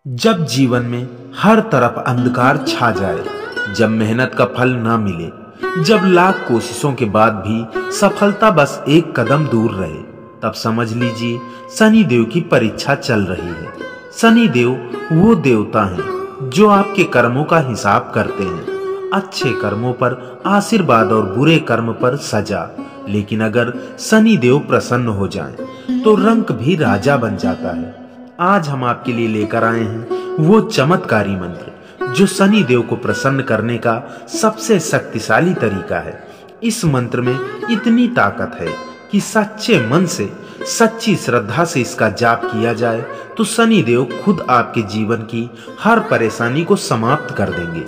जब जीवन में हर तरफ अंधकार छा जाए, जब मेहनत का फल ना मिले, जब लाख कोशिशों के बाद भी सफलता बस एक कदम दूर रहे, तब समझ लीजिए शनि देव की परीक्षा चल रही है। शनि देव वो देवता हैं जो आपके कर्मों का हिसाब करते हैं। अच्छे कर्मों पर आशीर्वाद और बुरे कर्म पर सजा। लेकिन अगर शनि देव प्रसन्न हो जाएं, तो रंक भी राजा बन जाता है। आज हम आपके लिए लेकर आए हैं वो चमत्कारी मंत्र जो शनि देव को प्रसन्न करने का सबसे शक्तिशाली तरीका है। इस मंत्र में इतनी ताकत है कि सच्चे मन से, सच्ची श्रद्धा से इसका जाप किया जाए तो शनि देव खुद आपके जीवन की हर परेशानी को समाप्त कर देंगे।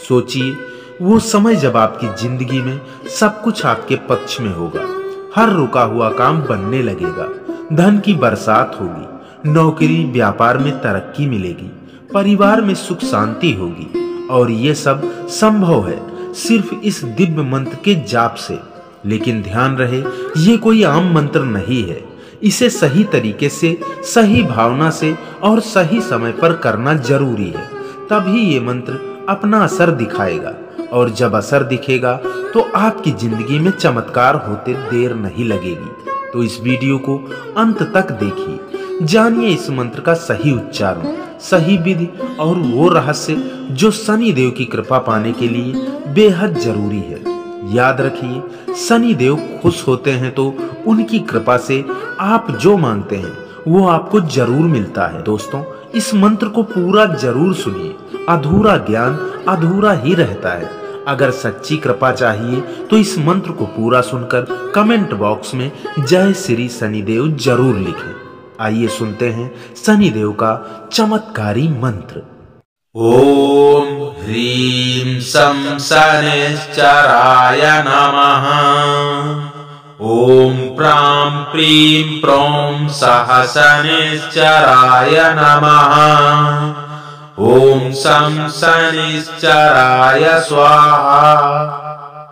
सोचिए वो समय जब आपकी जिंदगी में सब कुछ आपके पक्ष में होगा। हर रुका हुआ काम बनने लगेगा, धन की बरसात होगी, नौकरी व्यापार में तरक्की मिलेगी, परिवार में सुख शांति होगी। और ये सब संभव है सिर्फ इस दिव्य मंत्र के जाप से। लेकिन ध्यान रहे, ये कोई आम मंत्र नहीं है। इसे सही तरीके से, सही भावना से और सही समय पर करना जरूरी है। तभी ये मंत्र अपना असर दिखाएगा। और जब असर दिखेगा तो आपकी जिंदगी में चमत्कार होते देर नहीं लगेगी। तो इस वीडियो को अंत तक देखिए, जानिए इस मंत्र का सही उच्चारण, सही विधि और वो रहस्य जो शनि देव की कृपा पाने के लिए बेहद जरूरी है। याद रखिए, शनि देव खुश होते हैं तो उनकी कृपा से आप जो मांगते हैं वो आपको जरूर मिलता है। दोस्तों, इस मंत्र को पूरा जरूर सुनिए। अधूरा ज्ञान अधूरा ही रहता है। अगर सच्ची कृपा चाहिए तो इस मंत्र को पूरा सुनकर कमेंट बॉक्स में जय श्री शनिदेव जरूर लिखें। आइए सुनते हैं शनि देव का चमत्कारी मंत्र। ओम ह्रीं सं शनैश्चराय नमः। ओम प्रां प्रीं प्रौं सः शनैश्चराय नमः। ओम सं शनैश्चराय स्वाहा।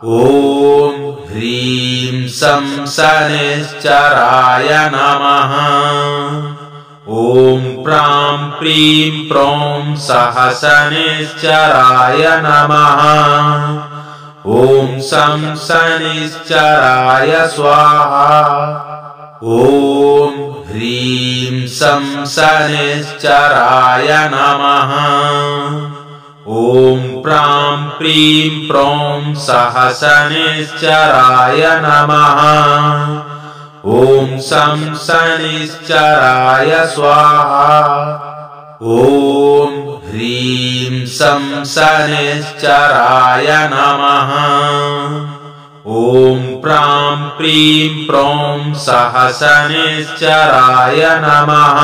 ओम ह्रीं सं शनैश्चराय नमः। ओम प्रां प्रीं प्रौं सः शनैश्चराय नमः। ओम सं शनैश्चराय स्वाहा। ओम ह्रीं सं शनैश्चराय नमः। ओम प्रां प्रीं प्रौं सः शनैश्चराय नमः। ओम सं शनैश्चराय स्वाहा। ओम ह्रीं सं शनैश्चराय नमः। ओम प्रां प्रीं प्रौं सः शनैश्चराय नमः।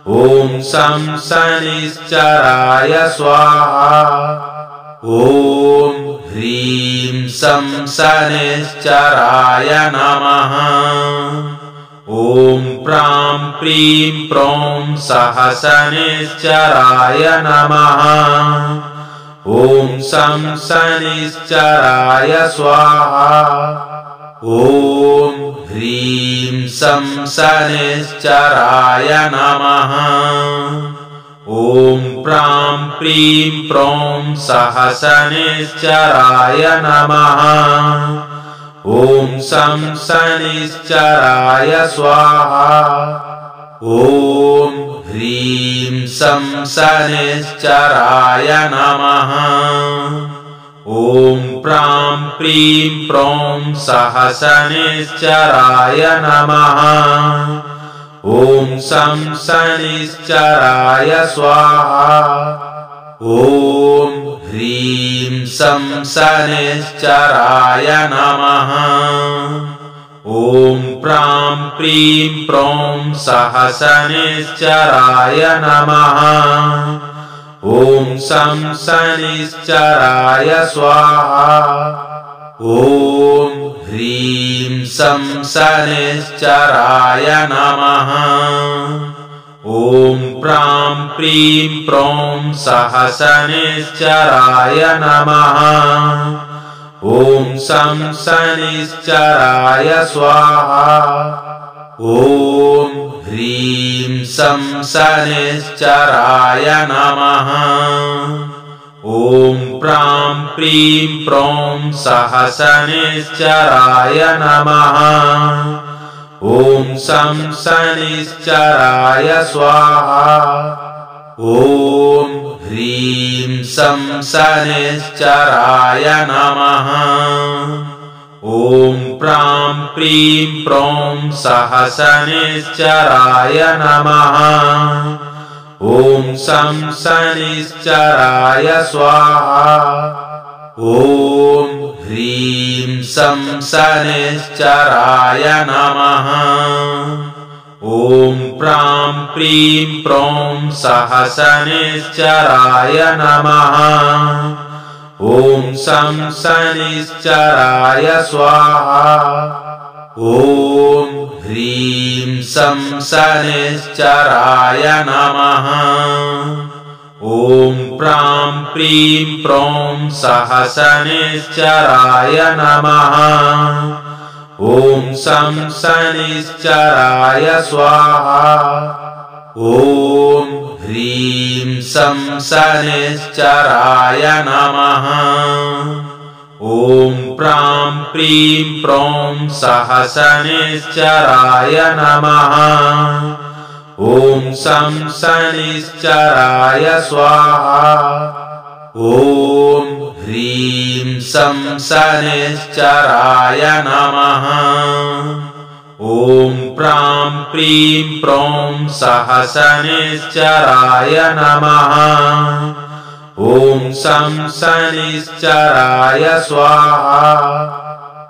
ओम सं शनैश्चराय स्वाहा। ओम ह्रीं सं शनैश्चराय नमः। ओम प्रां प्रीं प्रौं सः शनैश्चराय नमः। ओम सं शनैश्चराय स्वाहा। ओम ह्रीं सं शनैश्चराय नमः। ओम प्रां प्रीं प्रौं सः शनैश्चराय नमः। ओम सं शनैश्चराय स्वाहा। ओम ह्रीं सं शनैश्चराय नमः। ओम प्रां प्रीं प्रौं सः शनैश्चराय नमः। ओम सं शनैश्चराय स्वाहा। ओम ह्रीं सं शनैश्चराय नमः। ओम प्रां प्रीं प्रौं सः शनैश्चराय नमः। ओम सं शनैश्चराय स्वाहा। ओम ह्रीं सं शनैश्चराय नमः। ओम प्रां प्रीं प्रौं सः शनैश्चराय नमः। ओम सं शनैश्चराय स्वाहा। ॐ ह्रीं सं शनैश्चराय नमः। ॐ प्रां प्रीं प्रौं सः शनैश्चराय नमः। ॐ शं शनैश्चराय स्वाहा। ॐ ह्रीं सं शनैश्चराय नमः। ॐ प्रां प्रीं प्रौं सः शनैश्चराय नमः। ॐ शं शनैश्चराय स्वाहा। ॐ ह्रीं सं शनैश्चराय नमः। ॐ प्रां प्रीं प्रौं सः शनैश्चराय नमः। ॐ शं शनैश्चराय स्वाहा। ॐ ह्रीं सं शनैश्चराय नमः। ॐ प्रां प्रीं प्रौं सः शनैश्चराय नमः। ॐ शं शनैश्चराय स्वाहा। ॐ ह्रीं सं शनैश्चराय नमः। ॐ प्रां प्रीं प्रौं सः शनैश्चराय नमः। ॐ शं शनैश्चराय स्वाहा। ॐ ह्रीं सं शनैश्चराय नमः। ॐ प्रां प्रीं प्रौं सः शनैश्चराय नमः। ॐ शं शनैश्चराय स्वाहा।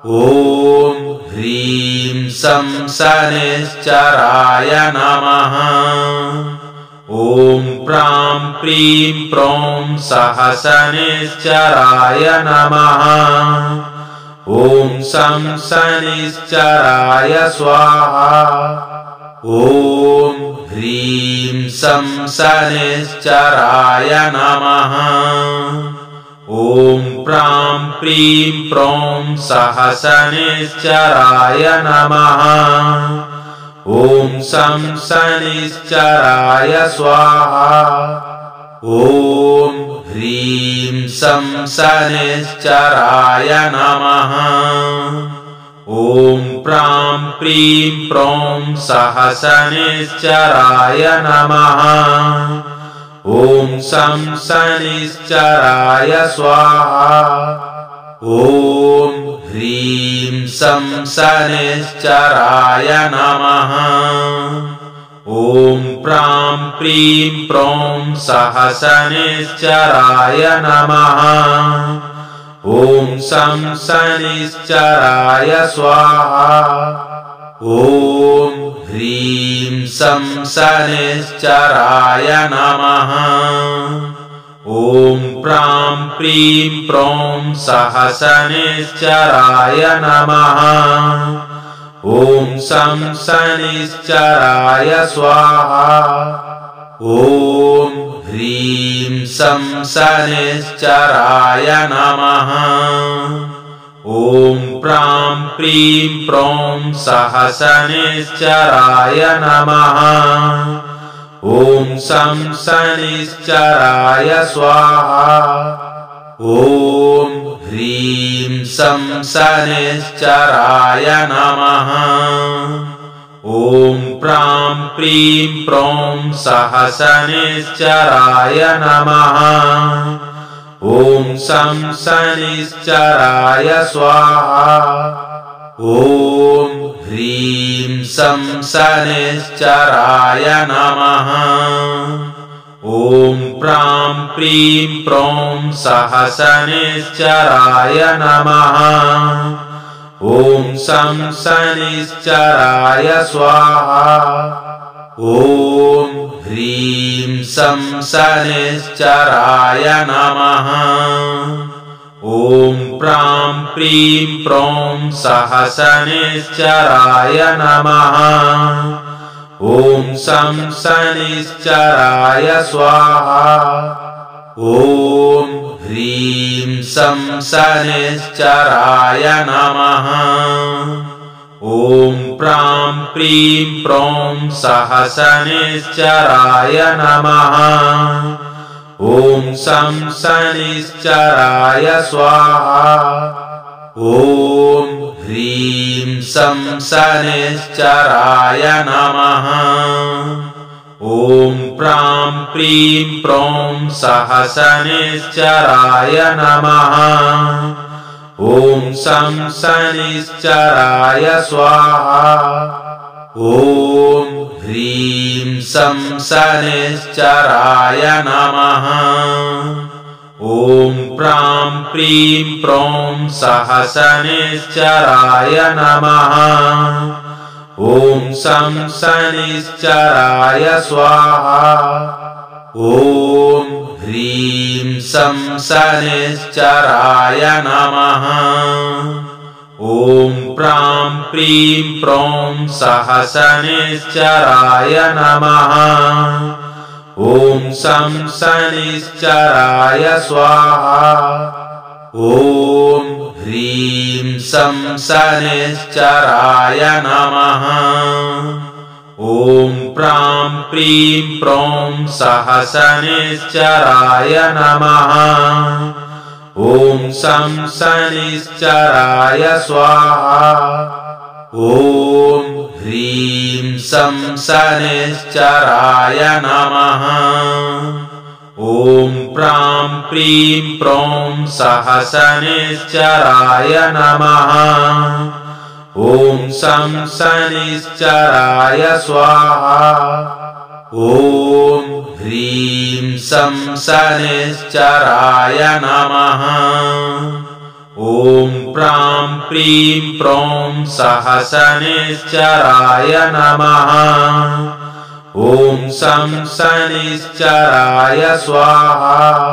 ॐ ह्रीं सं शनैश्चराय नमः। ॐ प्रां प्रीं प्रौं सः शनैश्चराय नमः। ॐ शं शनैश्चराय स्वाहा। ॐ ह्रीं सं शनैश्चराय नमः। ॐ प्रां प्रीं प्रौं सः शनैश्चराय नमः। ॐ शं शनैश्चराय स्वाहा। ॐ ह्रीं सं शनैश्चराय नमः। ॐ प्रां प्रीं प्रौं सः शनैश्चराय नमः। ॐ शं शनैश्चराय स्वाहा। ॐ ह्रीं सं शनैश्चराय नमः। ॐ प्रां प्रीं प्रौं सः शनैश्चराय नमः। ॐ शं शनैश्चराय स्वाहा। ॐ ह्रीं सं शनैश्चराय नमः। ॐ प्रां प्रीं प्रौं सः शनैश्चराय नमः। ॐ शं शनैश्चराय स्वाहा। ॐ ह्रीं सं शनैश्चराय नमः। ॐ प्रां प्रीं प्रौं सः शनैश्चराय नमः। ॐ शं शनैश्चराय स्वाहा। ॐ ह्रीं सं शनैश्चराय नमः। ॐ प्रां प्रीं प्रौं सः शनैश्चराय नमः। ॐ शं शनैश्चराय स्वाहा। ॐ ह्रीं सं शनैश्चराय नमः। ॐ प्रां प्रीं प्रौं सः शनैश्चराय नमः। ॐ शं शनैश्चराय स्वाहा। ॐ ह्रीं सं शनैश्चराय नमः। ॐ प्रां प्रीं प्रौं सः शनैश्चराय नमः। ॐ शं शनैश्चराय स्वाहा। ॐ ह्रीं सं शनैश्चराय नमः। ॐ प्रां प्रीं प्रौं सहसनिश्चराय नमः। ॐ शं शनिश्चराय स्वाहा। ॐ ह्रीं शं शनिश्चराय नमः। ॐ प्रां प्रीं प्रौं सहसनिश्चराय नमः। ॐ शं शनिश्चराय स्वाहा। ॐ ह्रीं शं शनिश्चराय नमः। ॐ प्रां प्रीं प्रौं सहसनिश्चराय नमः। ॐ शं शनिश्चराय स्वाहा। ॐ ह्रीं शं शनिश्चराय नमः। ॐ प्रां प्रीं प्रौं सहसनिश्चराय नमः। ॐ शं शनिश्चराय स्वाहा। ॐ ह्रीं शं शनिश्चराय नमः। ॐ प्रां प्रीं प्रौं सहसनिश्चराय नमः। ॐ शं शनिश्चराय स्वाहा। ॐ ह्रीं शं शनिश्चराय नमः। ॐ प्रां प्रीं प्रौं सहसनिश्चराय नमः। ॐ शं शनिश्चराय स्वाहा। ॐ ह्रीं शं शनिश्चराय नमः। ॐ प्रां प्रीं प्रौं सहसनिश्चराय नमः। ॐ शं शनिश्चराय स्वाहा।